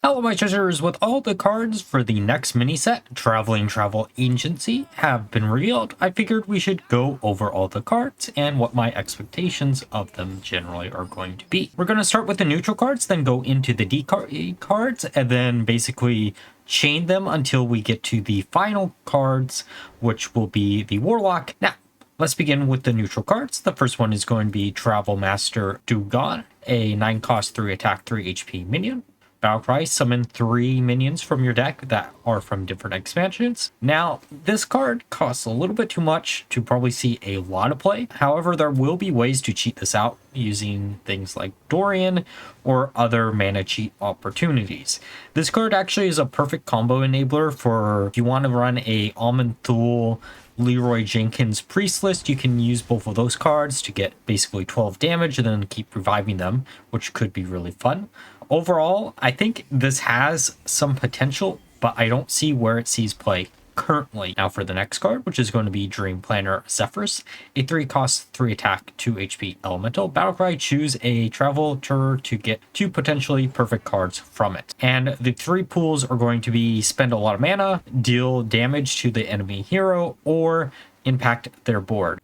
Hello my treasures, with all the cards for the next mini set, Travel Agency, have been revealed, I figured we should go over all the cards and what my expectations of them generally are going to be. We're going to start with the neutral cards, then go into the decard cards, and then basically chain them until we get to the final cards, which will be the Warlock. Now, let's begin with the neutral cards. The first one is going to be Travelmaster Dungar, a 9-cost 3 attack 3 HP minion. Battlecry, summon 3 minions from your deck that are from different expansions. Now, this card costs a little bit too much to probably see a lot of play. However, there will be ways to cheat this out using things like Dorian or other mana cheat opportunities. This card actually is a perfect combo enabler for if you want to run a Almond Thule Leroy Jenkins Priest list. You can use both of those cards to get basically 12 damage and then keep reviving them, which could be really fun. Overall, I think this has some potential, but I don't see where it sees play currently. Now for the next card, which is going to be Dream Planner Zephrys, a 3-cost 3 attack 2 HP elemental. Battlecry, choose a travel tour to get 2 potentially perfect cards from it. And the 3 pools are going to be spend a lot of mana, deal damage to the enemy hero, or impact their board.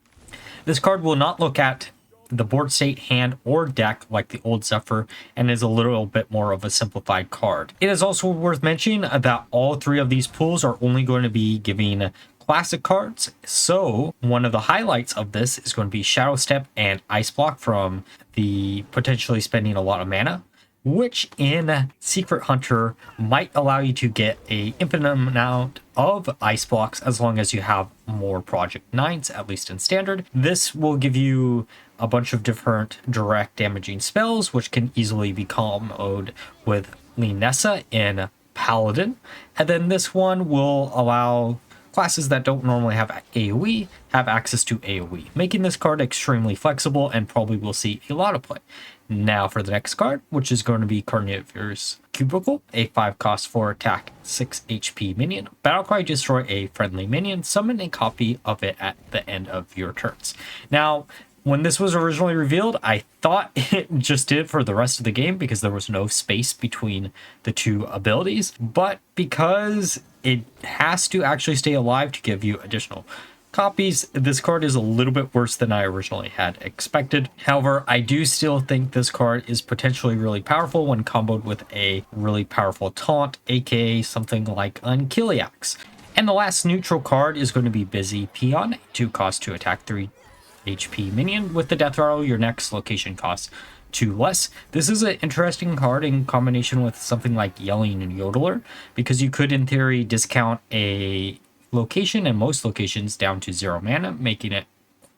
This card will not look at the board state, hand, or deck like the old Zephyr, and is a little bit more of a simplified card. It is also worth mentioning that all 3 of these pools are only going to be giving classic cards, so one of the highlights of this is going to be Shadow Step and Ice Block from the potentially spending a lot of mana, which in Secret Hunter might allow you to get a infinite amount of ice blocks as long as you have more Project 9s, at least in standard. This will give you a bunch of different direct damaging spells, which can easily be comboed with Linessa in Paladin. And then this one will allow classes that don't normally have AoE have access to AoE, making this card extremely flexible and probably will see a lot of play. Now for the next card, which is going to be Carnivorous Cubicle, a 5-cost 4 attack 6 HP minion. Battlecry, destroy a friendly minion, summon a copy of it at the end of your turns. Now, when this was originally revealed, I thought it just did for the rest of the game because there was no space between the 2 abilities, but because it has to actually stay alive to give you additional copies, this card is a little bit worse than I originally had expected. However, I do still think this card is potentially really powerful when comboed with a really powerful taunt, aka something like Unkiliax. And the last neutral card is going to be Busy Peon, 2-cost 2 attack 3 HP minion. With the death rattle, your next location costs 2 less. This is an interesting card in combination with something like Yelling and Yodeler, because you could in theory discount a location and most locations down to 0 mana, making it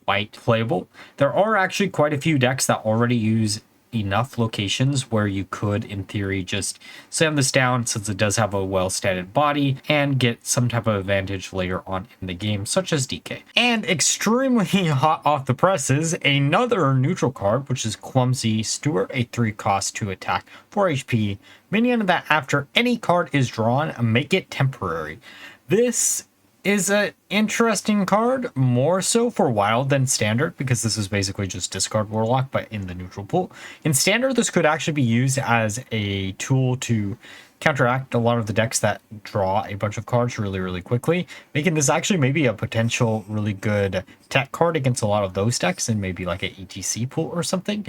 quite playable. There are actually quite a few decks that already use enough locations where you could in theory just slam this down, since it does have a well-statted body, and get some type of advantage later on in the game, such as DK. And extremely hot off the presses, another neutral card, which is Clumsy Steward, a 3-cost 2 attack 4 HP minion that after any card is drawn, make it temporary. This is an interesting card, more so for Wild than Standard, because this is basically just discard Warlock, but in the neutral pool. In Standard, this could actually be used as a tool to counteract a lot of the decks that draw a bunch of cards really quickly, making this actually maybe a potential really good tech card against a lot of those decks in maybe like an ETC pool or something.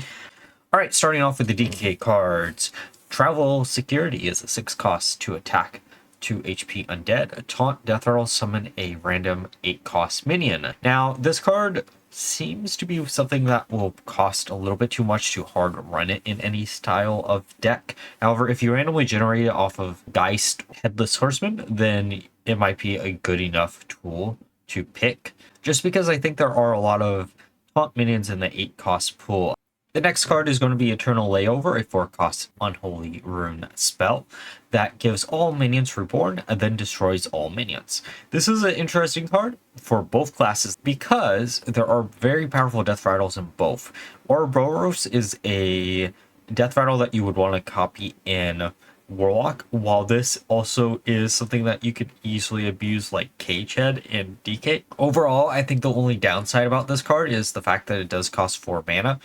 All right, starting off with the DK cards. Travel Security is a 6-cost 2 attack 2 HP undead, a taunt, death rattle, summon a random 8-cost minion. Now, this card seems to be something that will cost a little bit too much to hard run it in any style of deck. However, if you randomly generate it off of Geist Headless Horseman, then it might be a good enough tool to pick, just because I think there are a lot of taunt minions in the 8-cost pool. The next card is going to be Eternal Layover, a 4-cost Unholy Rune spell that gives all minions reborn and then destroys all minions. This is an interesting card for both classes because there are very powerful death rattles in both. Ouroboros is a death rattle that you would want to copy in Warlock, while this also is something that you could easily abuse like Cagehead in DK. Overall, I think the only downside about this card is the fact that it does cost 4 mana.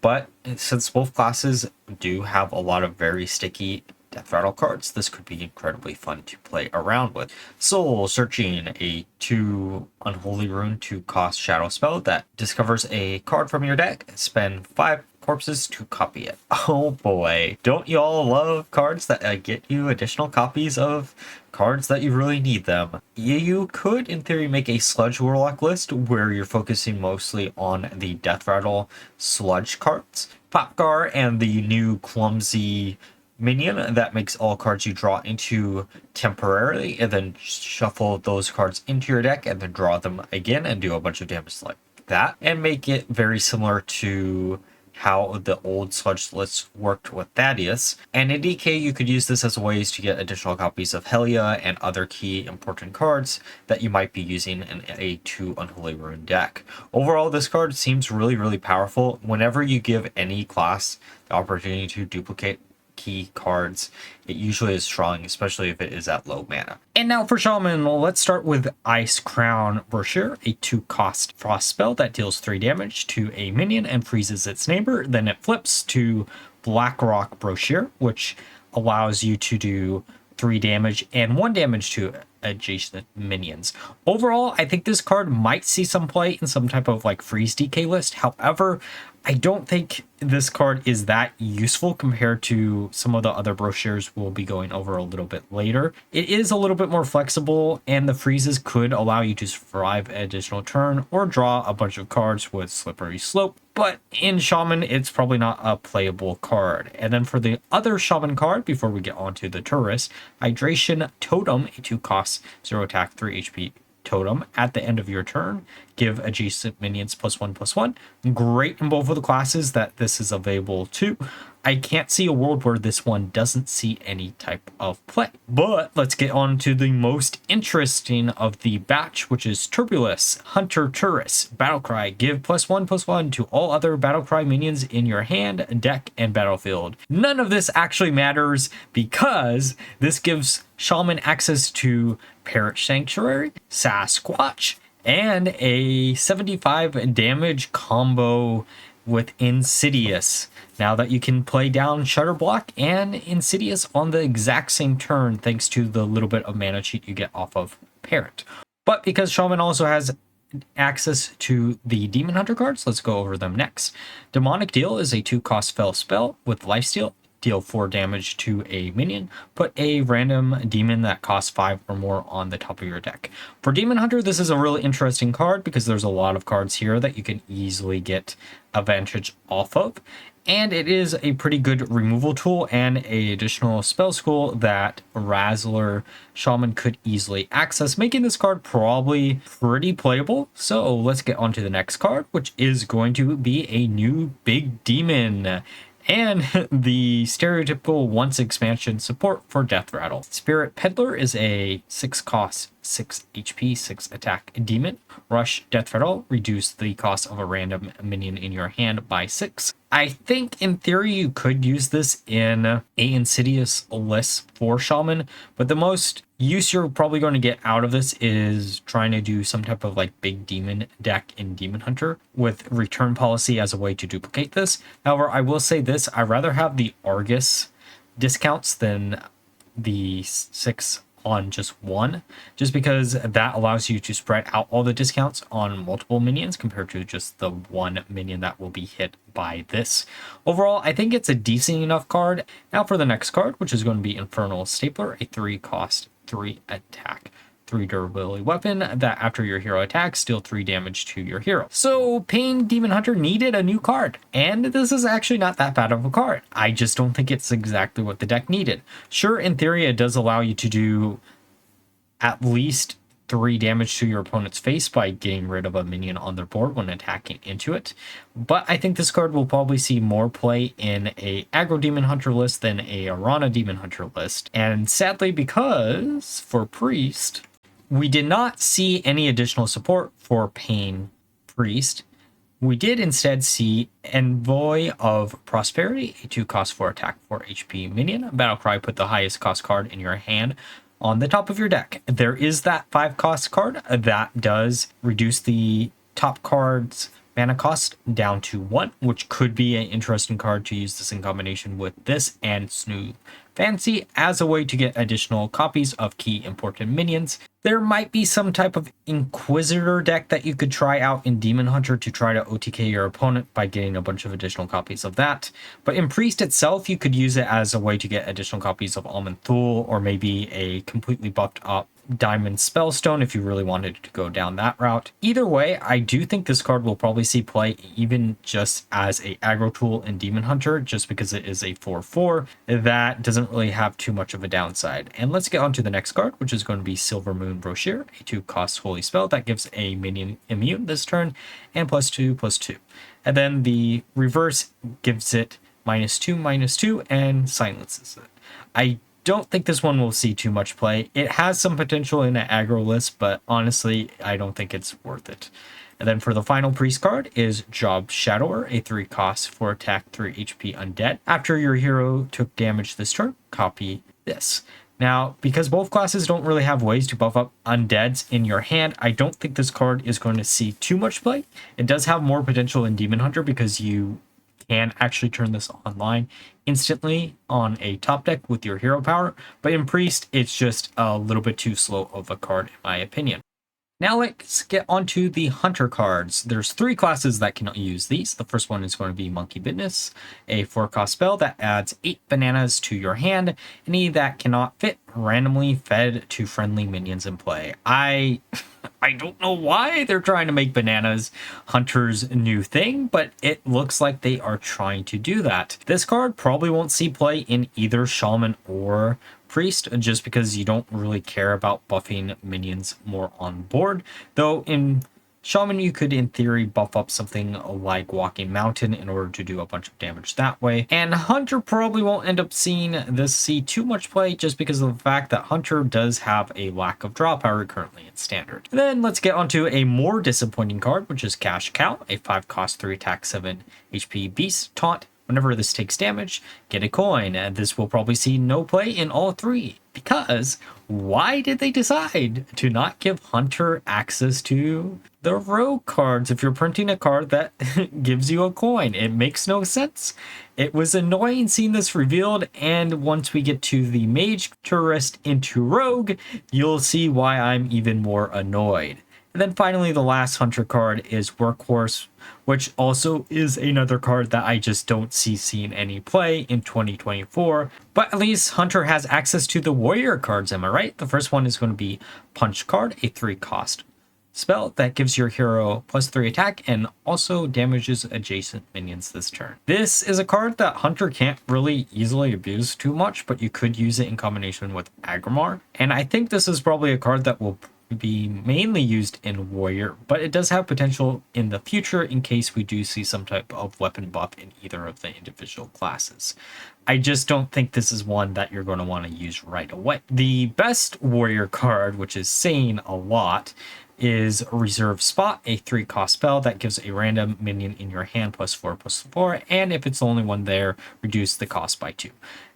But since both classes do have a lot of very sticky Death Rattle cards, this could be incredibly fun to play around with. Soul Searching, a 2 Unholy Rune, 2 cost shadow spell that discovers a card from your deck. Spend 5 corpses to copy it. Oh boy, don't you all love cards that get you additional copies of cards that you really need them? You could, in theory, make a Sludge Warlock list where you're focusing mostly on the Death Rattle Sludge cards. Popgar and the new Clumsy minion that makes all cards you draw into temporarily, and then shuffle those cards into your deck and then draw them again and do a bunch of damage like that, and make it very similar to how the old sludge lists worked with Thaddeus. And in DK, you could use this as ways to get additional copies of Helia and other key important cards that you might be using in a 2 Unholy Rune deck. Overall, this card seems really powerful. Whenever you give any class the opportunity to duplicate key cards, it usually is strong, especially if it is at low mana. And now for Shaman, let's start with Ice Crown Brochure, a 2 cost frost spell that deals 3 damage to a minion and freezes its neighbor. Then it flips to Blackrock Brochure, which allows you to do 3 damage and 1 damage to adjacent minions. Overall, I think this card might see some play in some type of like freeze DK list. However, I don't think this card is that useful compared to some of the other brochures we'll be going over a little bit later. It is a little bit more flexible, and the freezes could allow you to survive an additional turn or draw a bunch of cards with Slippery Slope. But in Shaman, it's probably not a playable card. And then for the other Shaman card, before we get on to the Tourist, Hydration Totem, a 2 cost, 0 attack, 3 HP totem. At the end of your turn, give adjacent minions +1/+1. Great in both of the classes that this is available to. I can't see a world where this one doesn't see any type of play. But let's get on to the most interesting of the batch, which is Turbulus, Hunter Turris, Battlecry. Give +1/+1 to all other Battlecry minions in your hand, deck, and battlefield. None of this actually matters because this gives Shaman access to Parrot Sanctuary, Sasquatch, and a 75 damage combo with Insidious. Now that you can play down Shutterblock and Insidious on the exact same turn thanks to the little bit of mana cheat you get off of Parrot. But because Shaman also has access to the Demon Hunter cards, let's go over them next. Demonic Deal is a 2 cost fell spell with lifesteal. Deal 4 damage to a minion. Put a random demon that costs 5 or more on the top of your deck. For Demon Hunter, this is a really interesting card because there's a lot of cards here that you can easily get advantage off of. And it is a pretty good removal tool and a additional spell school that Razzler Shaman could easily access, making this card probably pretty playable. So let's get on to the next card, which is going to be a new big demon. And the stereotypical once expansion support for Death Rattle. Spirit Peddler is a 6 cost, 6 HP, 6 attack demon. Rush Death Rattle, reduce the cost of a random minion in your hand by 6. I think in theory you could use this in a Insidious list for Shaman, but the most use you're probably going to get out of this is trying to do some type of like big demon deck in Demon Hunter with return policy as a way to duplicate this. However, I will say this, I'd rather have the Argus discounts than the 6 on just 1, just because that allows you to spread out all the discounts on multiple minions compared to just the 1 minion that will be hit by this. Overall, I think it's a decent enough card. Now for the next card, which is going to be Infernal Stapler, a 3 cost, 3 attack, 3 durability weapon that after your hero attacks, deal 3 damage to your hero. So Pain Demon Hunter needed a new card, and this is actually not that bad of a card. I just don't think it's exactly what the deck needed. Sure, in theory, it does allow you to do at least 3 damage to your opponent's face by getting rid of a minion on their board when attacking into it. But I think this card will probably see more play in a aggro Demon Hunter list than a Arana Demon Hunter list. And sadly, because for Priest, we did not see any additional support for Pain Priest. We did instead see Envoy of Prosperity, a 2 cost 4 attack 4 HP minion. Battlecry, put the highest cost card in your hand on the top of your deck. There is that 5 cost card that does reduce the top card's mana cost down to 1, which could be an interesting card to use this in combination with this and Smooth fancy as a way to get additional copies of key important minions. There might be some type of Inquisitor deck that you could try out in Demon Hunter to try to OTK your opponent by getting a bunch of additional copies of that. But in Priest itself, you could use it as a way to get additional copies of Almond Thule, or maybe a completely buffed up Diamond Spellstone if you really wanted to go down that route. Either way, I do think this card will probably see play even just as a aggro tool in Demon Hunter, just because it is a 4/4 that doesn't really have too much of a downside. And let's get on to the next card, which is going to be Silver Moon Brochure, a 2-cost holy spell that gives a minion immune this turn and +2/+2. And then the reverse gives it -2/-2 and silences it. I don't think this one will see too much play. It has some potential in an aggro list, but honestly, I don't think it's worth it. And then for the final priest card is Job Shadower, a 3-cost for attack 3 HP undead. After your hero took damage this turn, copy this. Now, because both classes don't really have ways to buff up undeads in your hand, I don't think this card is going to see too much play. It does have more potential in Demon Hunter because you can actually turn this online instantly on a top deck with your hero power, but in Priest, it's just a little bit too slow of a card, in my opinion. Now let's get onto the Hunter cards. There's 3 classes that can use these. The first one is going to be Monkey Business, a 4-cost spell that adds 8 bananas to your hand. Any that cannot fit randomly fed to friendly minions in play. I don't know why they're trying to make bananas Hunter's new thing, but it looks like they are trying to do that. This card probably won't see play in either Shaman or Priest, just because you don't really care about buffing minions more on board. Though in Shaman, you could, in theory, buff up something like Walking Mountain in order to do a bunch of damage that way. And Hunter probably won't end up seeing this see too much play just because of the fact that Hunter does have a lack of draw power currently in Standard. Then let's get onto a more disappointing card, which is Cash Cow, a 5-cost 3 attack 7 HP beast taunt. Whenever this takes damage, get a coin, and this will probably see no play in all 3. Because why did they decide to not give Hunter access to the rogue cards if you're printing a card that gives you a coin? It makes no sense. It was annoying seeing this revealed, and once we get to the Mage Tourist into Rogue, you'll see why I'm even more annoyed. And then finally, the last Hunter card is Workhorse, which also is another card that I just don't see seeing any play in 2024. But at least Hunter has access to the Warrior cards, am I right? The first one is going to be Punch Card, a 3-cost spell that gives your hero +3 attack and also damages adjacent minions this turn. This is a card that Hunter can't really easily abuse too much, but you could use it in combination with Agrimar. And I think this is probably a card that will be mainly used in Warrior, but it does have potential in the future in case we do see some type of weapon buff in either of the individual classes. I just don't think this is one that you're going to want to use right away. The best Warrior card, which is saying a lot, is Reserve Spot, a 3-cost spell that gives a random minion in your hand +4/+4, and if it's the only one there, reduce the cost by 2.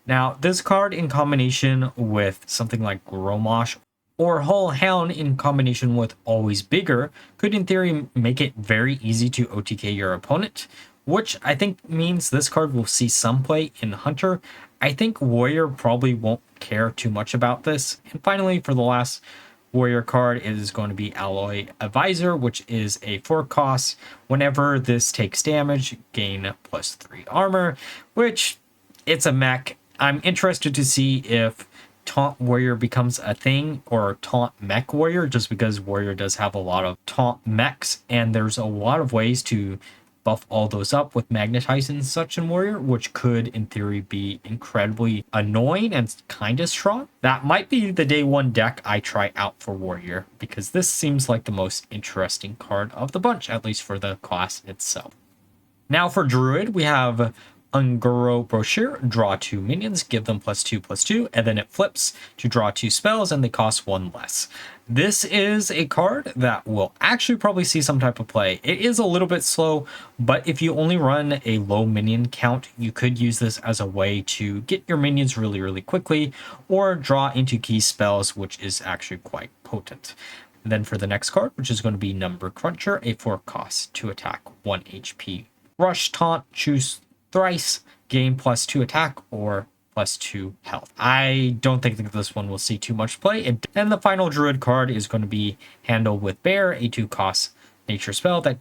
Now, this card in combination with something like Gromosh or Hull Hound in combination with Always Bigger could in theory make it very easy to OTK your opponent, which I think means this card will see some play in Hunter. I think Warrior probably won't care too much about this. And finally, for the last Warrior card, it is going to be Alloy Advisor, which is a 4-cost. Whenever this takes damage, gain +3 armor, which it's a mech. I'm interested to see if Taunt Warrior becomes a thing, or Taunt Mech Warrior, just because Warrior does have a lot of Taunt Mechs, and there's a lot of ways to buff all those up with Magnetizing and such in Warrior, which could, in theory, be incredibly annoying and kind of strong. That might be the day 1 deck I try out for Warrior, because this seems like the most interesting card of the bunch, at least for the class itself. Now for Druid, we have Ungoro Brochure, draw 2 minions, give them +2/+2, and then it flips to draw 2 spells and they cost 1 less. This is a card that will actually probably see some type of play. It is a little bit slow, but if you only run a low minion count, you could use this as a way to get your minions really quickly, or draw into key spells, which is actually quite potent. And then for the next card, which is going to be Number Cruncher, a 4-cost to attack 1 HP. Rush Taunt, choose thrice, gain +2 attack, or +2 health. I don't think that this one will see too much play. And the final Druid card is going to be Handle with Bear, a 2-cost nature spell that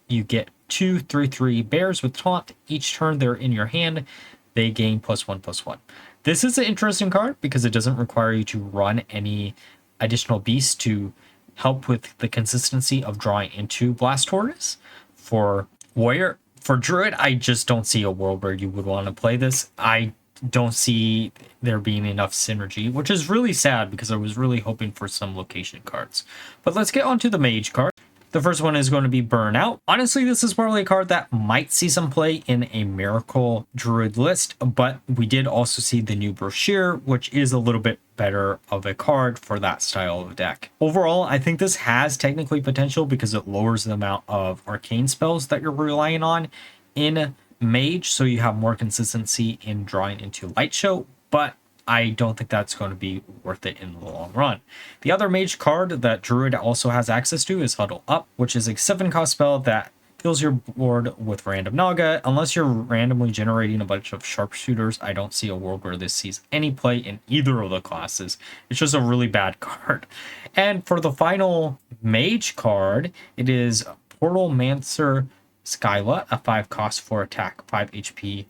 you get 2 3/3 bears with taunt. Each turn they're in your hand, they gain +1/+1. This is an interesting card because it doesn't require you to run any additional beasts to help with the consistency of drawing into Blast Tortoise. For Warrior, for Druid, I just don't see a world where you would want to play this. I don't see there being enough synergy, which is really sad because I was really hoping for some location cards. But let's get on to the Mage card. The first one is going to be Burnout. Honestly, this is probably a card that might see some play in a Miracle Druid list, but we did also see the new Brochure, which is a little bit better of a card for that style of deck. Overall, I think this has technically potential because it lowers the amount of arcane spells that you're relying on in Mage, so you have more consistency in drawing into Light Show, but I don't think that's going to be worth it in the long run. The other Mage card that Druid also has access to is Huddle Up, which is a 7-cost spell that fills your board with random Naga. Unless you're randomly generating a bunch of sharpshooters, I don't see a world where this sees any play in either of the classes. It's just a really bad card. And for the final Mage card, it is Portalmancer Skyla, a 5-cost 4-attack, 5 HP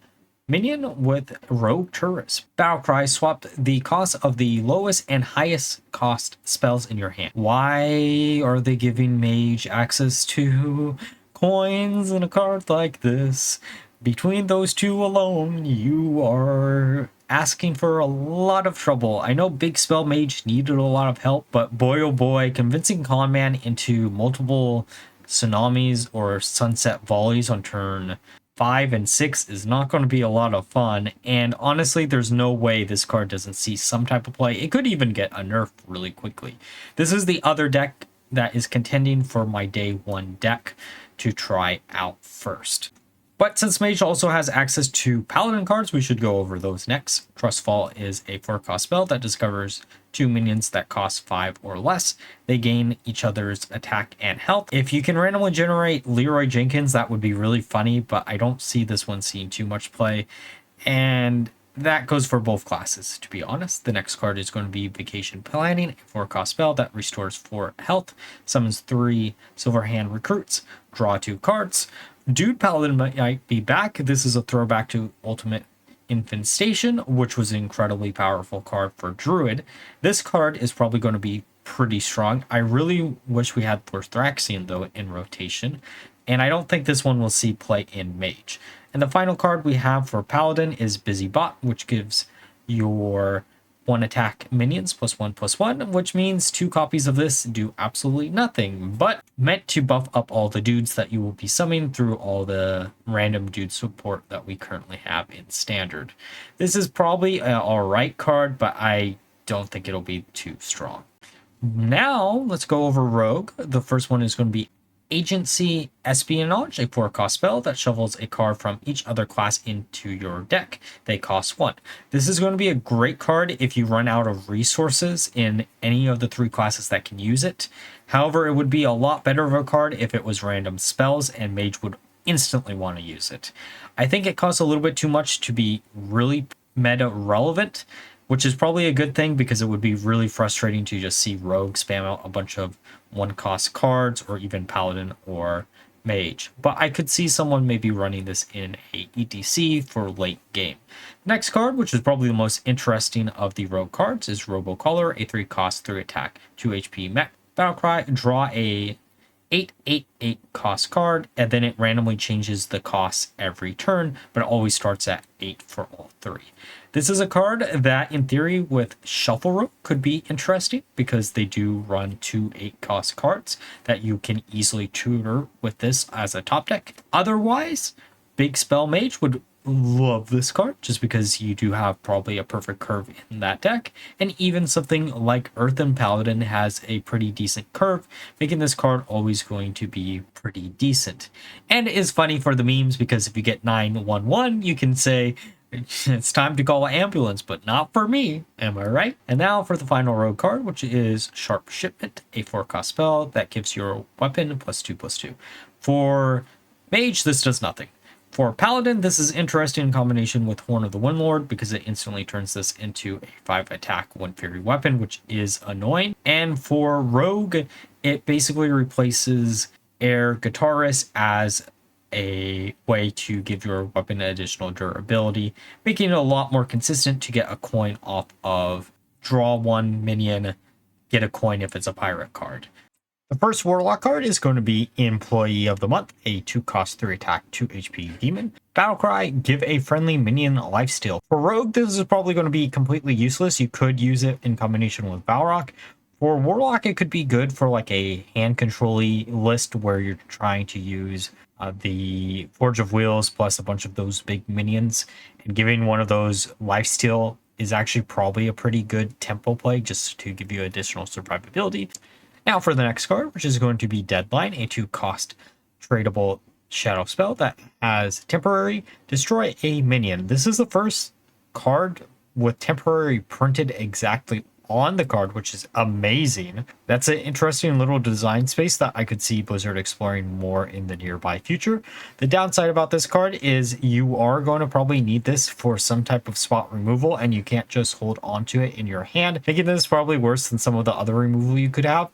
minion with Rogue Turrets. Battlecry swapped the cost of the lowest and highest cost spells in your hand. Why are they giving Mage access to coins in a card like this? Between those two alone, you are asking for a lot of trouble. I know Big Spell Mage needed a lot of help, but boy oh boy, convincing Conman into multiple tsunamis or sunset volleys on turn 5 and 6 is not going to be a lot of fun, and honestly there's no way this card doesn't see some type of play. It could even get a nerf really quickly. This is the other deck that is contending for my day 1 deck to try out first. But since Mage also has access to Paladin cards, we should go over those next. Trustfall is a 4-cost spell that discovers 2 minions that cost 5 or less. They gain each other's attack and health. If you can randomly generate Leroy Jenkins, that would be really funny, but I don't see this one seeing too much play. And that goes for both classes, to be honest. The next card is going to be Vacation Planning, a 4-cost spell that restores 4 health, summons 3 Silverhand Recruits, draw 2 cards. Dude Paladin might be back. This is a throwback to Ultimate Infestation, which was an incredibly powerful card for Druid. This card is probably going to be pretty strong. I really wish we had Thraxian, though, in rotation, and I don't think this one will see play in Mage. And the final card we have for Paladin is Busy Bot, which gives your 1-attack minions +1/+1, which means 2 copies of this do absolutely nothing, but meant to buff up all the dudes that you will be summoning through all the random dude support that we currently have in Standard. This is probably an alright card, but I don't think it'll be too strong. Now, let's go over Rogue. The first one is going to be Agency Espionage, a 4-cost spell that shovels a card from each other class into your deck. They cost 1. This is going to be a great card if you run out of resources in any of the 3 classes that can use it. However, it would be a lot better of a card if it was random spells and Mage would instantly want to use it. I think it costs a little bit too much to be really meta relevant, which is probably a good thing because it would be really frustrating to just see Rogue spam out a bunch of 1-cost cards or even Paladin or Mage. But I could see someone maybe running this in a ETC for late game. Next card, which is probably the most interesting of the Rogue cards, is Robocaller, a 3-cost 3-attack 2 HP mech. Battlecry, draw a 8/8/8 cost card, and then it randomly changes the cost every turn, but it always starts at 8 for all 3. This is a card that, in theory, with Shuffle Rope could be interesting because they do run 2 8-cost cards that you can easily tutor with this as a top deck. Otherwise, Big Spell Mage would love this card just because you do have probably a perfect curve in that deck, and even something like Earthen Paladin has a pretty decent curve, making this card always going to be pretty decent. And it is funny for the memes because if you get 9/1/1, you can say it's time to call an ambulance, but not for me, am I right? And now for the final Rogue card, which is Sharp Shipment, a 4-cost spell that gives your weapon +2/+2. For Mage, this does nothing. For Paladin, this is interesting in combination with Horn of the Windlord because it instantly turns this into a 5 attack Wind Fury weapon, which is annoying. And for Rogue, it basically replaces Air Guitarist as a way to give your weapon additional durability, making it a lot more consistent to get a coin off of draw 1 minion, get a coin if it's a pirate card. The first Warlock card is going to be Employee of the Month, a 2-cost 3 attack 2 HP demon. Battlecry, give a friendly minion lifesteal. For Rogue, this is probably going to be completely useless. You could use it in combination with Balrog. For Warlock, it could be good for like a hand control-y list where you're trying to use the Forge of Wheels plus a bunch of those big minions. And giving one of those lifesteal is actually probably a pretty good tempo play just to give you additional survivability. Now for the next card, which is going to be Deadline, a 2-cost tradable shadow spell that has temporary destroy a minion. This is the first card with temporary printed exactly on the card, which is amazing. That's an interesting little design space that I could see Blizzard exploring more in the nearby future. The downside about this card is you are going to probably need this for some type of spot removal, and you can't just hold onto it in your hand, making this probably worse than some of the other removal you could have.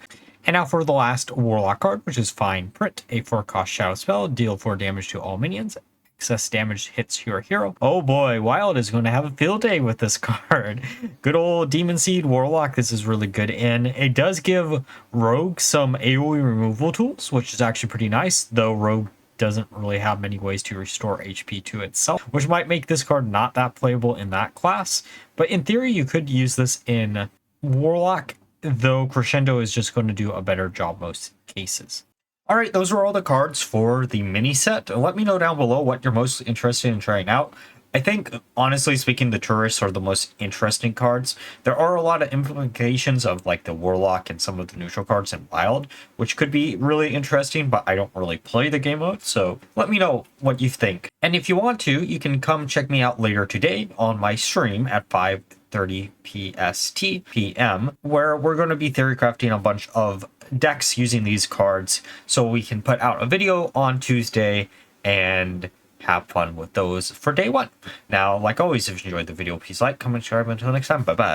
And now for the last Warlock card, which is Fine Print, a 4-cost shadow spell, deal 4 damage to all minions. Excess damage hits your hero. Oh boy, Wild is going to have a field day with this card. Good old Demon Seed Warlock, this is really good. And it does give Rogue some AoE removal tools, which is actually pretty nice, though Rogue doesn't really have many ways to restore HP to itself, which might make this card not that playable in that class. But in theory, you could use this in Warlock, though Crescendo is just going to do a better job most cases. All right, those are all the cards for the mini set. Let me know down below what you're most interested in trying out. I think, honestly speaking, the tourists are the most interesting cards. There are a lot of implications of like the Warlock and some of the neutral cards in Wild, which could be really interesting, but I don't really play the game mode, so let me know what you think. And if you want to, you can come check me out later today on my stream at 5:30 PST PM, where we're going to be theory crafting a bunch of decks using these cards so we can put out a video on Tuesday and have fun with those for day 1. Now, like always, if you enjoyed the video, please like, comment, subscribe. Until next time, bye bye.